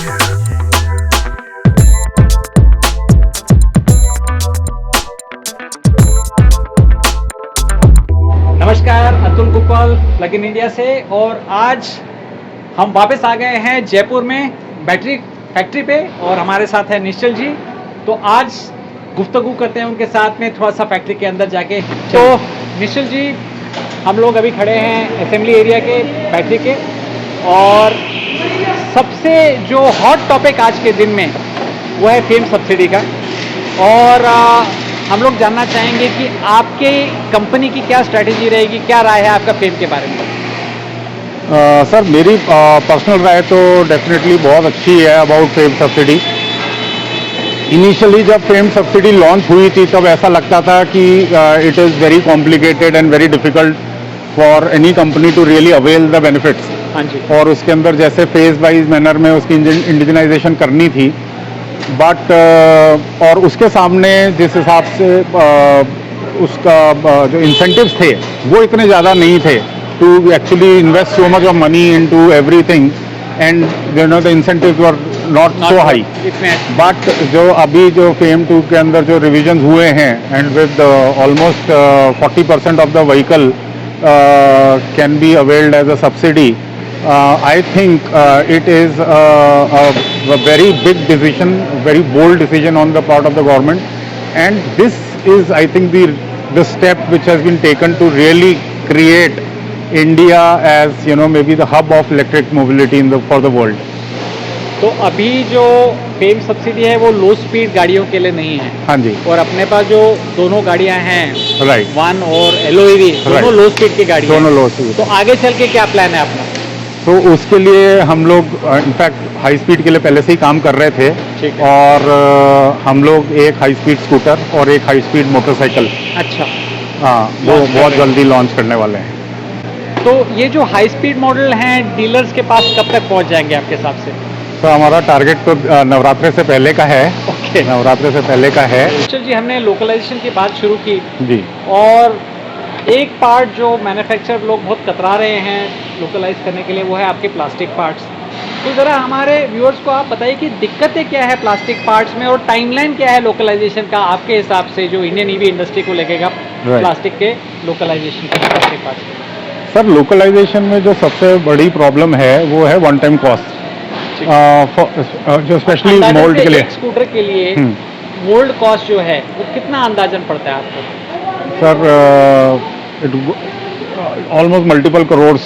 नमस्कार, Atul Gopal plug in India से। और आज हम वापस आ गए हैं जयपुर में बैटरी फैक्ट्री पे और हमारे साथ है निश्चल जी। तो आज गुफ्तगू करते हैं उनके साथ में थोड़ा सा फैक्ट्री के अंदर जाके। तो निश्चल जी, हम लोग अभी खड़े हैं असेंबली एरिया के बैटरी के, और सबसे जो हॉट टॉपिक आज के दिन में वो है फेम सब्सिडी का। और हम लोग जानना चाहेंगे कि आपके कंपनी की क्या स्ट्रैटेजी रहेगी, क्या राय है आपका फेम के बारे में? सर, मेरी पर्सनल राय तो डेफिनेटली बहुत अच्छी है अबाउट फेम सब्सिडी। इनिशियली जब फेम सब्सिडी लॉन्च हुई थी तब ऐसा लगता था कि it is very complicated and very difficult for any company to really avail the benefits. हाँ जी। और उसके अंदर जैसे फेज वाइज मैनर में उसकी इंडिजिनाइजेशन करनी थी, बट और उसके सामने जिस हिसाब से उसका जो इंसेंटिव्स थे वो इतने ज़्यादा नहीं थे to actually invest so much of money into everything, and you know the incentives were not so high. But जो अभी जो फेम 2 के अंदर जो रिविजन हुए हैं, and with almost 40% of the vehicle can be availed as a subsidy, I think it is a very big decision, very bold decision on the part of the government, and this is, I think, the step which has been taken to really create India as, you know, maybe the hub of electric mobility for the world. तो अभी जो fame subsidy है वो लो speed गाड़ियों के लिए नहीं है। हाँ जी। और अपने पास जो दोनों गाड़ियां हैं, राइट, वन और LOEV, दोनों लो स्पीड की गाड़ियां हैं। दोनों लो स्पीड। तो आगे चल के क्या प्लान है अपना? तो उसके लिए हम लोग इनफैक्ट हाई स्पीड के लिए पहले से ही काम कर रहे थे, और हम लोग एक हाई स्पीड स्कूटर और एक हाई स्पीड मोटरसाइकिल, अच्छा, हाँ, वो बहुत जल्दी लॉन्च करने वाले हैं। तो ये जो हाई स्पीड मॉडल हैं डीलर्स के पास कब तक पहुंच जाएंगे आपके हिसाब से? तो हमारा टारगेट तो नवरात्रे से पहले का है। ओके। नवरात्रे से पहले का है। निश्चल जी, हमने लोकलाइजेशन की बात शुरू की जी, और एक पार्ट जो मैन्युफैक्चरर लोग बहुत कतरा रहे हैं लोकलाइज करने के लिए वो है आपके प्लास्टिक पार्ट्स। तो ज़रा हमारे व्यूअर्स को आप बताइए कि दिक्कतें क्या है प्लास्टिक पार्ट्स में, और टाइमलाइन क्या है लोकलाइजेशन का आपके हिसाब से, जो इंडियन EV इंडस्ट्री को लगेगा प्लास्टिक के लोकलाइजेशन के प्लास्टिक पार्ट्स? सर, लोकलाइजेशन में जो सबसे बड़ी प्रॉब्लम है वो है वन टाइम कॉस्ट, जो स्पेशली मोल्ड के लिए। स्कूटर के लिए मोल्ड कॉस्ट जो है वो कितना अंदाजन पड़ता है आपको? सर, ऑलमोस्ट मल्टीपल करोड़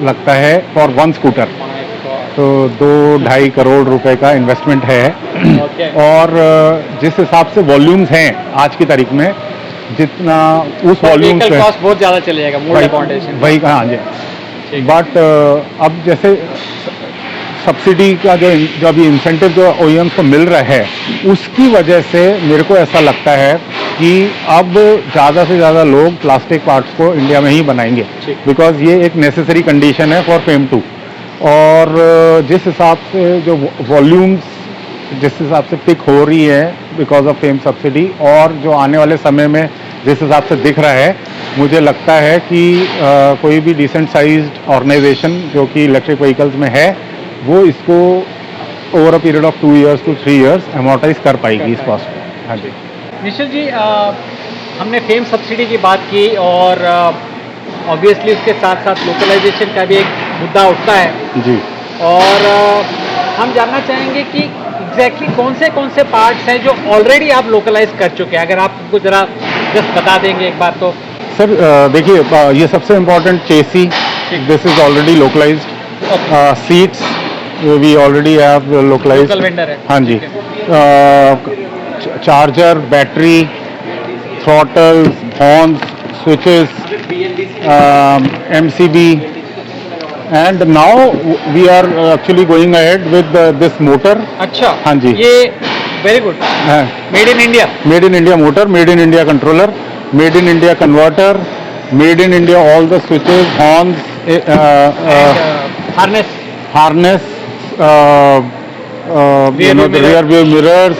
लगता है फॉर वन स्कूटर। तो 2-2.5 करोड़ रुपए का इन्वेस्टमेंट है। और जिस हिसाब से वॉल्यूम्स हैं आज की तारीख में, जितना उस वॉल्यूम पे कॉस्ट बहुत ज़्यादा चले जाएगा मोल्ड फाउंडेशन वही। हाँ जी। बट अब जैसे सब्सिडी का जो अभी इंसेंटिव जो OEMs को मिल रहा है, उसकी वजह से मेरे को ऐसा लगता है कि अब ज़्यादा से ज़्यादा लोग प्लास्टिक पार्ट्स को इंडिया में ही बनाएंगे, बिकॉज ये एक नेसेसरी कंडीशन है फॉर फेम 2। और जिस हिसाब से जो वॉल्यूम्स जिस हिसाब से पिक हो रही है बिकॉज ऑफ फेम सब्सिडी, और जो आने वाले समय में जिस हिसाब से दिख रहा है, मुझे लगता है कि कोई भी डिसेंट साइज्ड ऑर्गेनाइजेशन जो कि इलेक्ट्रिक व्हीकल्स में है, वो इसको over a period of 2 years to 3 years amortise कर पाएगी इस कॉस्ट को। हाँ जी। निश्चल जी, हमने फेम सब्सिडी की बात की, और ऑब्वियसली उसके साथ साथ लोकलाइजेशन का भी एक मुद्दा उठता है जी। और हम जानना चाहेंगे कि एग्जैक्टली कौन से पार्ट्स हैं जो ऑलरेडी आप लोकलाइज कर चुके हैं, अगर आप हमको ज़रा जस्ट बता देंगे एक बार तो। सर, देखिए, ये सबसे important chassis, this is already localised. Seats we already have localised. Local vendor है। हाँ जी। Charger, battery, throttles, horns, switches, MCB, and now we are actually going ahead with this motor. अच्छा। हाँ जी। ये very good. Made in India. Made in India motor, made in India controller, made in India converter, made in India all the switches, horns, harness, rear view mirrors,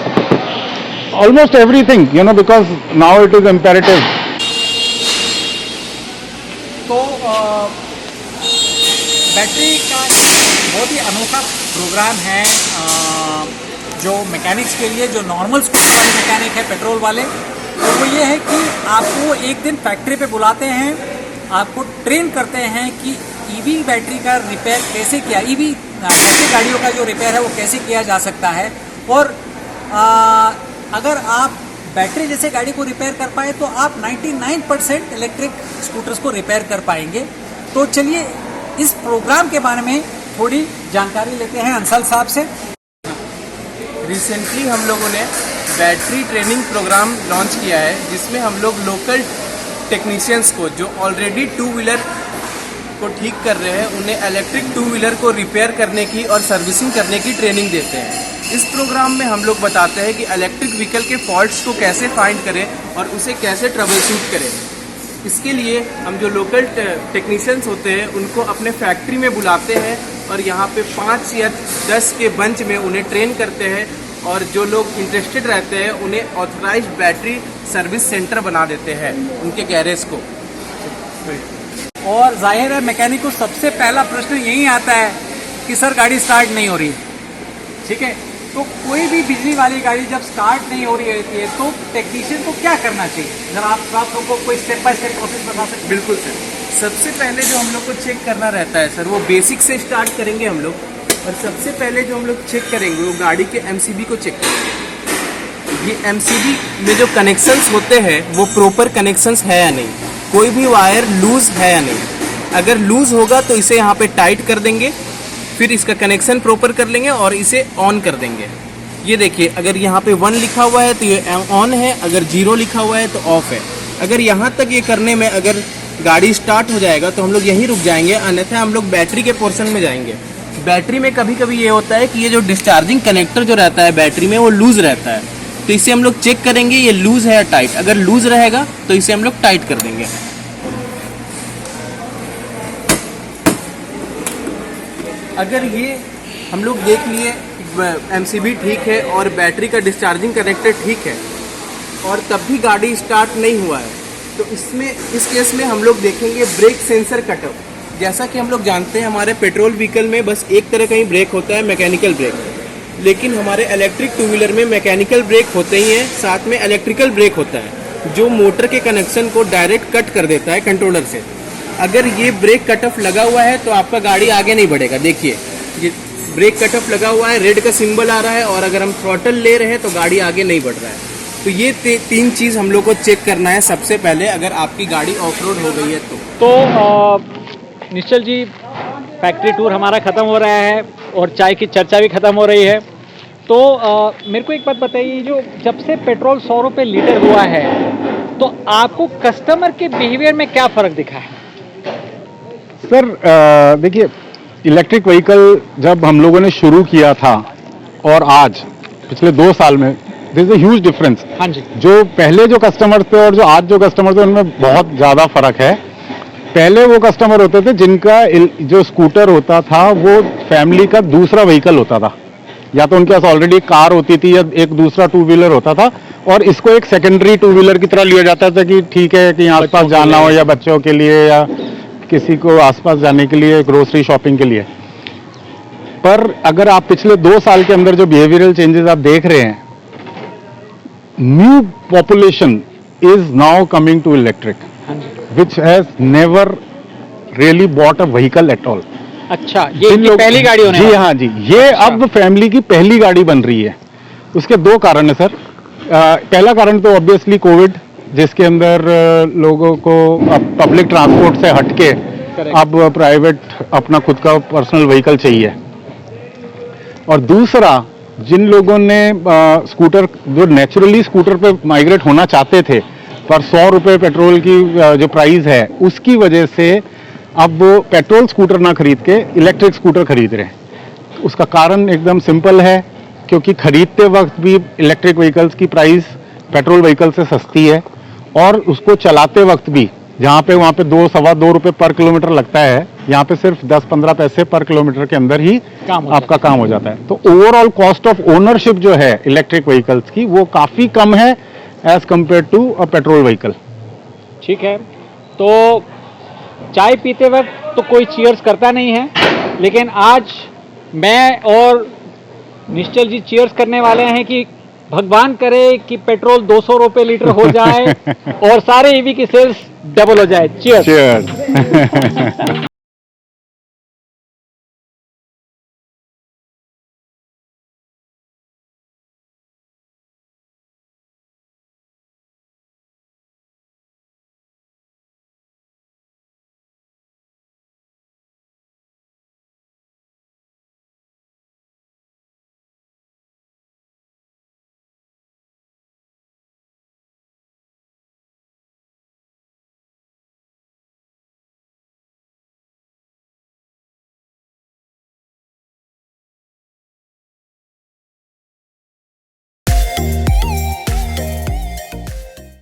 almost everything, because now it is imperative. तो battery का बहुत ही अनोखा programme है जो mechanics के लिए, जो normal scooter वाले मैकेनिक है पेट्रोल वाले, तो वो ये है कि आपको एक दिन फैक्ट्री पे बुलाते हैं, आपको ट्रेन करते हैं कि ईवी बैटरी का रिपेयर कैसे किया, ईवी बैटरी गाड़ियों का जो रिपेयर है वो कैसे किया जा सकता है। और अगर आप बैटरी जैसे गाड़ी को रिपेयर कर पाए तो आप 99% इलेक्ट्रिक स्कूटर्स को रिपेयर कर पाएंगे। तो चलिए इस प्रोग्राम के बारे में थोड़ी जानकारी लेते हैं अंसल साहब से। रिसेंटली हम लोगों ने बैटरी ट्रेनिंग प्रोग्राम लॉन्च किया है, जिसमें हम लोग लोकल टेक्नीशियंस को जो ऑलरेडी टू व्हीलर को ठीक कर रहे हैं, उन्हें इलेक्ट्रिक टू व्हीलर को रिपेयर करने की और सर्विसिंग करने की ट्रेनिंग देते हैं। इस प्रोग्राम में हम लोग बताते हैं कि इलेक्ट्रिक व्हीकल के फॉल्ट्स को कैसे फाइंड करें और उसे कैसे ट्रबल शूट करें। इसके लिए हम जो लोकल टेक्नीशियंस होते हैं उनको अपने फैक्ट्री में बुलाते हैं और यहाँ पे 5 या 10 के बंच में उन्हें ट्रेन करते हैं, और जो लोग इंटरेस्टेड रहते हैं उन्हें ऑथराइज्ड बैटरी सर्विस सेंटर बना देते हैं उनके गैरेज को। और जाहिर है मैकेनिक को सबसे पहला प्रश्न यही आता है कि सर गाड़ी स्टार्ट नहीं हो रही, ठीक है। तो कोई भी बिजली वाली गाड़ी जब स्टार्ट नहीं हो रही होती है तो टेक्नीशियन को क्या करना चाहिए? अगर आप लोगों को कोई स्टेप बाय स्टेप प्रोसेस बता सकते? बिल्कुल सर। सबसे पहले जो हम लोग को चेक करना रहता है सर, वो बेसिक से स्टार्ट करेंगे हम लोग। और सबसे पहले जो हम लोग चेक करेंगे वो गाड़ी के एमसीबी को चेक करेंगे। ये एमसीबी में जो कनेक्शंस होते हैं वो प्रॉपर कनेक्शंस है या नहीं, कोई भी वायर लूज है या नहीं। अगर लूज होगा तो इसे यहाँ पे टाइट कर देंगे, फिर इसका कनेक्शन प्रॉपर कर लेंगे और इसे ऑन कर देंगे। ये देखिए, अगर यहाँ पे 1 लिखा हुआ है तो ये ऑन है, अगर 0 लिखा हुआ है तो ऑफ है। अगर यहाँ तक ये करने में अगर गाड़ी स्टार्ट हो जाएगा तो हम लोग यहीं रुक जाएंगे, अन्यथा हम लोग बैटरी के पोर्शन में जाएंगे। बैटरी में कभी कभी ये होता है कि ये जो डिस्चार्जिंग कनेक्टर जो रहता है बैटरी में वो लूज रहता है, तो इसे हम लोग चेक करेंगे ये लूज है या टाइट। अगर लूज रहेगा तो इसे हम लोग टाइट कर देंगे। अगर ये हम लोग देख लिए एमसीबी ठीक है और बैटरी का डिस्चार्जिंग कनेक्टर ठीक है और तब भी गाड़ी स्टार्ट नहीं हुआ है, तो इस केस में हम लोग देखेंगे ब्रेक सेंसर कटअप। जैसा कि हम लोग जानते हैं हमारे पेट्रोल व्हीकल में बस एक तरह का ही ब्रेक होता है, मैकेनिकल ब्रेक, लेकिन हमारे इलेक्ट्रिक टू व्हीलर में मैकेनिकल ब्रेक होते ही हैं, साथ में इलेक्ट्रिकल ब्रेक होता है जो मोटर के कनेक्शन को डायरेक्ट कट कर देता है कंट्रोलर से। अगर ये ब्रेक कटअप लगा हुआ है तो आपका गाड़ी आगे नहीं बढ़ेगा। देखिए ये ब्रेक कटअप लगा हुआ है, रेड का सिंबल आ रहा है, और अगर हम थ्रॉटल ले रहे हैं तो गाड़ी आगे नहीं बढ़ रहा है। तो ये 3 चीज़ हम लोग को चेक करना है सबसे पहले, अगर आपकी गाड़ी ऑफ रोड हो गई है तो। निश्चल जी, फैक्ट्री टूर हमारा ख़त्म हो रहा है और चाय की चर्चा भी ख़त्म हो रही है, तो मेरे को एक बात बताइए, जो जब से पेट्रोल 100 रुपये लीटर हुआ है तो आपको कस्टमर के बिहेवियर में क्या फ़र्क दिखा है? सर देखिए, इलेक्ट्रिक व्हीकल जब हम लोगों ने शुरू किया था और आज पिछले 2 साल में there is a huge difference. हाँ जी। जो पहले जो कस्टमर थे और जो आज जो कस्टमर थे उनमें बहुत ज़्यादा फर्क है। पहले वो कस्टमर होते थे जिनका जो स्कूटर होता था वो फैमिली का दूसरा व्हीकल होता था, या तो उनके पास ऑलरेडी कार होती थी या एक दूसरा टू व्हीलर होता था, और इसको एक सेकेंडरी टू व्हीलर की तरह लिया जाता था कि ठीक है कि आसपास जाना हो या बच्चों के लिए या किसी को आसपास जाने के लिए, ग्रोसरी शॉपिंग के लिए। पर अगर आप पिछले 2 साल के अंदर जो बिहेवियरल चेंजेस आप देख रहे हैं, new population is now coming to electric which has never really bought a vehicle at all. अच्छा, ये पहली गाड़ी होने? जी हाँ जी, ये अब फैमिली की पहली गाड़ी बन रही है। उसके 2 कारण है सर। पहला कारण तो ऑब्वियसली कोविड, जिसके अंदर लोगों को अब पब्लिक ट्रांसपोर्ट से हटके अब प्राइवेट अपना खुद का पर्सनल व्हीकल चाहिए। और दूसरा, जिन लोगों ने स्कूटर, जो नेचुरली स्कूटर पे माइग्रेट होना चाहते थे, पर 100 रुपये पेट्रोल की जो प्राइस है उसकी वजह से अब वो पेट्रोल स्कूटर ना खरीद के इलेक्ट्रिक स्कूटर खरीद रहे हैं। उसका कारण एकदम सिंपल है, क्योंकि खरीदते वक्त भी इलेक्ट्रिक व्हीकल्स की प्राइस पेट्रोल व्हीकल से सस्ती है, और उसको चलाते वक्त भी जहाँ पे वहाँ पे 2-2.25 रुपये पर किलोमीटर लगता है, यहाँ पे सिर्फ 10-15 पैसे पर किलोमीटर के अंदर ही आपका काम हो जाता है। तो ओवरऑल कॉस्ट ऑफ ओनरशिप जो है इलेक्ट्रिक व्हीकल्स की वो काफ़ी कम है as compared to a petrol vehicle. ठीक है, तो चाय पीते वक्त तो कोई चीयर्स करता नहीं है, लेकिन आज मैं और निश्चल जी चीयर्स करने वाले हैं कि भगवान करे कि पेट्रोल 200 रुपए लीटर हो जाए और सारे ईवी की सेल्स डबल हो जाए। चीयर्स। Cheers.